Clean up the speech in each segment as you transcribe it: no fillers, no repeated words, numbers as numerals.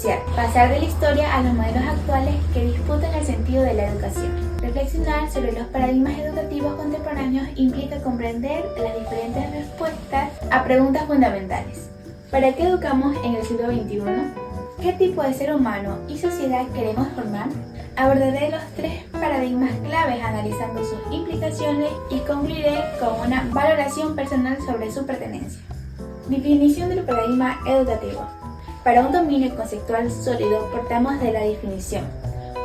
social, pasar de la historia a los modelos actuales que disputan el sentido de la educación. Reflexionar sobre los paradigmas educativos contemporáneos implica comprender las diferentes respuestas a preguntas fundamentales. ¿Para qué educamos en el siglo XXI? ¿Qué tipo de ser humano y sociedad queremos formar? Abordaré los 3 paradigmas claves analizando sus implicaciones y concluiré con una valoración personal sobre su pertenencia. Definición del paradigma educativo. Para un dominio conceptual sólido partamos de la definición.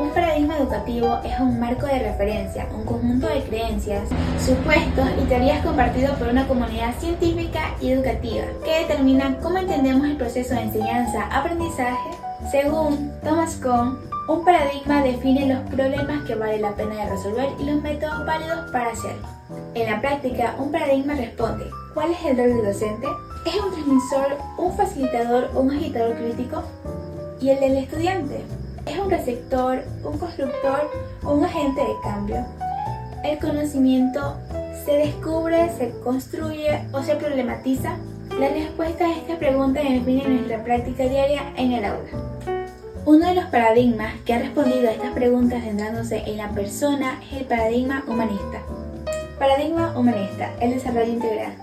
Un paradigma educativo es un marco de referencia, un conjunto de creencias, supuestos y teorías compartidos por una comunidad científica y educativa que determinan cómo entendemos el proceso de enseñanza-aprendizaje. Según Thomas Kuhn, un paradigma define los problemas que vale la pena de resolver y los métodos válidos para hacerlo. En la práctica, un paradigma responde: ¿cuál es el rol del docente? ¿Es un transmisor, un facilitador o un agitador crítico? ¿Y el del estudiante? ¿Es un receptor, un constructor o un agente de cambio? ¿El conocimiento se descubre, se construye o se problematiza? La respuesta a esta pregunta define nuestra práctica diaria en el aula. Uno de los paradigmas que ha respondido a estas preguntas centrándose en la persona es el paradigma humanista. Paradigma humanista, el desarrollo integral.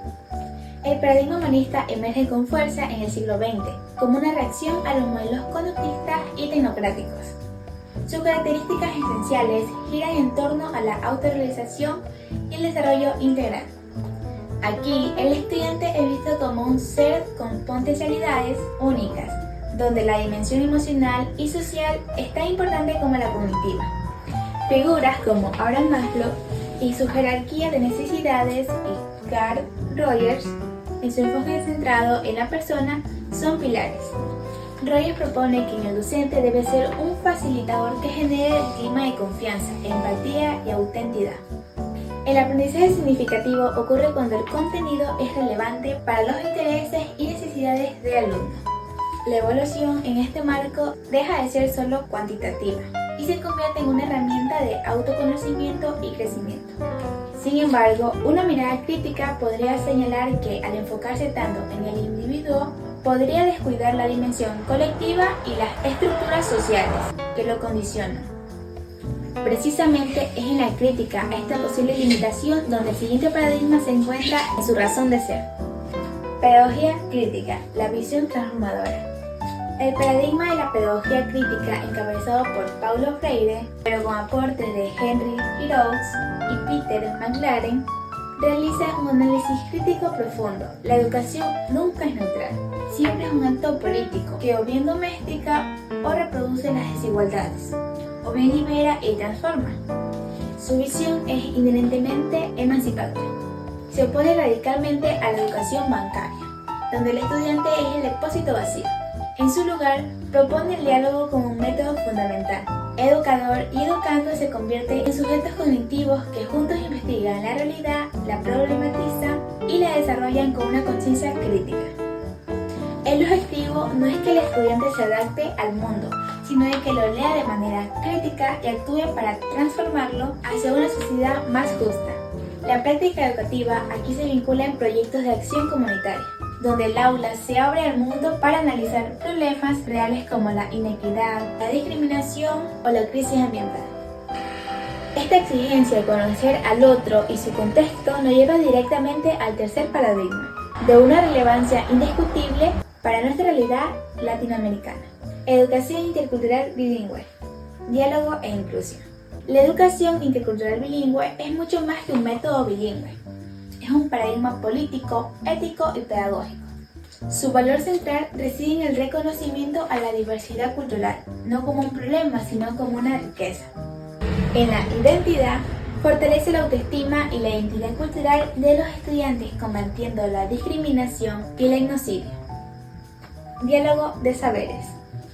El paradigma humanista emerge con fuerza en el siglo XX, como una reacción a los modelos conductistas y tecnocráticos. Sus características esenciales giran en torno a la autorrealización y el desarrollo integral. Aquí, el estudiante es visto como un ser con potencialidades únicas, donde la dimensión emocional y social es tan importante como la cognitiva. Figuras como Abraham Maslow y su jerarquía de necesidades y Carl Rogers, en su enfoque centrado en la persona, son pilares. Rogers propone que en el docente debe ser un facilitador que genere el clima de confianza, empatía y autenticidad. El aprendizaje significativo ocurre cuando el contenido es relevante para los intereses y necesidades del alumno. La evaluación en este marco deja de ser solo cuantitativa y se convierte en una herramienta de autoconocimiento y crecimiento. Sin embargo, una mirada crítica podría señalar que al enfocarse tanto en el individuo, podría descuidar la dimensión colectiva y las estructuras sociales que lo condicionan. Precisamente es en la crítica a esta posible limitación donde el siguiente paradigma se encuentra en su razón de ser. Pedagogía crítica, la visión transformadora. El paradigma de la pedagogía crítica, encabezado por Paulo Freire, pero con aportes de Henry Giroux y Peter McLaren, realiza un análisis crítico profundo. La educación nunca es neutral, siempre es un acto político que o bien domestica o reproduce las desigualdades, o bien libera y transforma. Su visión es inherentemente emancipadora. Se opone radicalmente a la educación bancaria, donde el estudiante es el depósito vacío. En su lugar, propone el diálogo como un método fundamental. Educador y educando se convierten en sujetos cognitivos que juntos investigan la realidad, la problematizan y la desarrollan con una conciencia crítica. El objetivo no es que el estudiante se adapte al mundo, sino de que lo lea de manera crítica y actúe para transformarlo hacia una sociedad más justa. La práctica educativa aquí se vincula en proyectos de acción comunitaria, donde el aula se abre al mundo para analizar problemas reales como la inequidad, la discriminación o la crisis ambiental. Esta exigencia de conocer al otro y su contexto nos lleva directamente al tercer paradigma, de una relevancia indiscutible para nuestra realidad latinoamericana. Educación intercultural bilingüe, diálogo e inclusión. La educación intercultural bilingüe es mucho más que un método bilingüe. Es un paradigma político, ético y pedagógico. Su valor central reside en el reconocimiento a la diversidad cultural, no como un problema, sino como una riqueza. En la identidad, fortalece la autoestima y la identidad cultural de los estudiantes, combatiendo la discriminación y el etnocidio. Diálogo de saberes.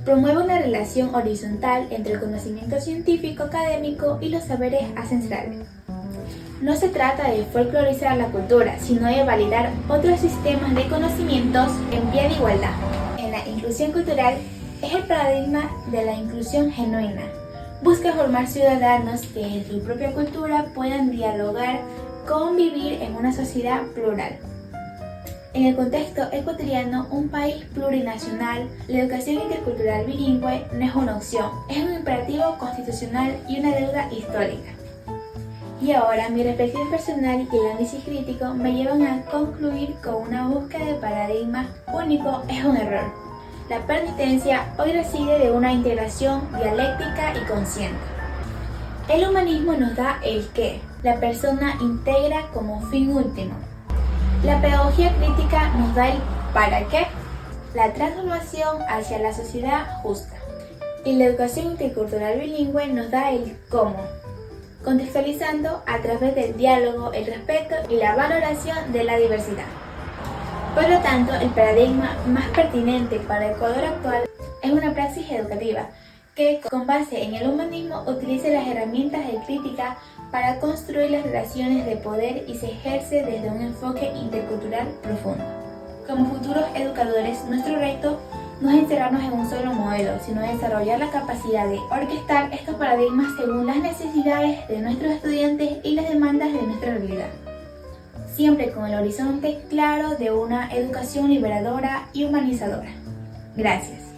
Promueve una relación horizontal entre el conocimiento científico académico y los saberes ancestrales. No se trata de folclorizar la cultura, sino de validar otros sistemas de conocimientos en pie de igualdad. En la inclusión cultural es el paradigma de la inclusión genuina. Busca formar ciudadanos que en su propia cultura puedan dialogar, convivir en una sociedad plural. En el contexto ecuatoriano, un país plurinacional, la educación intercultural bilingüe no es una opción, es un imperativo constitucional y una deuda histórica. Y ahora mi reflexión personal y el análisis crítico me llevan a concluir con una búsqueda de paradigma único es un error. La penitencia hoy reside de una integración dialéctica y consciente. El humanismo nos da el qué, la persona integra como fin último. La pedagogía crítica nos da el para qué, la transformación hacia la sociedad justa. Y la educación intercultural bilingüe nos da el cómo, contextualizando a través del diálogo, el respeto y la valoración de la diversidad. Por lo tanto, el paradigma más pertinente para el Ecuador actual es una praxis educativa que, con base en el humanismo, utilice las herramientas de crítica para construir las relaciones de poder y se ejerce desde un enfoque intercultural profundo. Como futuros educadores, nuestro reto no es encerrarnos en un solo modelo, sino desarrollar la capacidad de orquestar estos paradigmas según las necesidades de nuestros estudiantes y las demandas de nuestra realidad, siempre con el horizonte claro de una educación liberadora y humanizadora. Gracias.